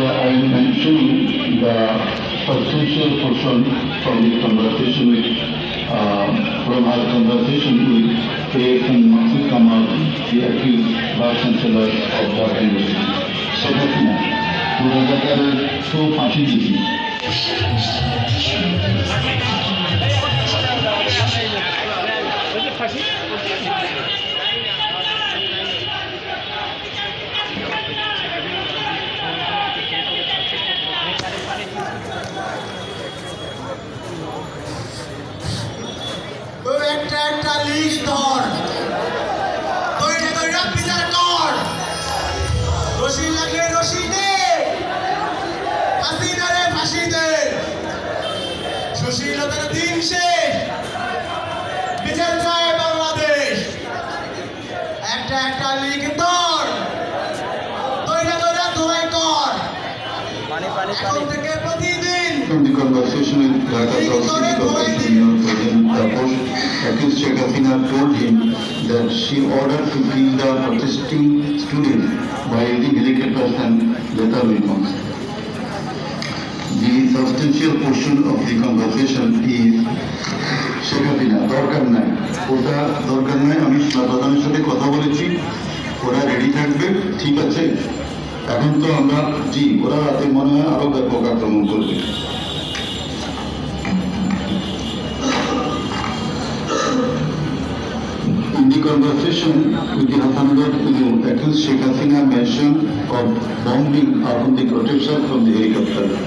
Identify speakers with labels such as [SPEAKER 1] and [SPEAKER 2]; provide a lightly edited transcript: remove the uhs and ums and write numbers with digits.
[SPEAKER 1] I will mention the substantial portion from the conversation from our conversation with A.S.M. Maksud Kamal, the accused Vice Chancellor of Dhaka University. সেখানে দুরাজাকারের তো ফাঁসি দিয়েছি।
[SPEAKER 2] একটা list ধর দইটা বিচার কর রশি লাগলে রশি দে ফাঁসি ধরে ফাঁসি দে সুশীলতার দিন শেষ বিচার চায় বাংলাদেশ একটা লিগ ধর দইটা ধোয়াই কর এখন থেকে প্রতিদিন
[SPEAKER 1] From the conversation with Dhaka South City Corporation Mayor President Taposh, accused Sheikh Hasina told him that she ordered to kill the protesting students by using helicopters and lethal weapons. The substantial portion of the conversation is Sheikh Hasina, দরকার নাই, ওটা দরকার নাই, আমি প্রধানের সাথে কথা বলেছি, ওরা রেডি থাকবে, ঠিক আছে। এখন তো আমরা জি ওরা রাতে মনে হয় আরো ব্যাপক আক্রমণ করবে। In the conversation with the Hassanabad accused Sheikh Hasina mentioned of bombing upon the protection from the helicopter.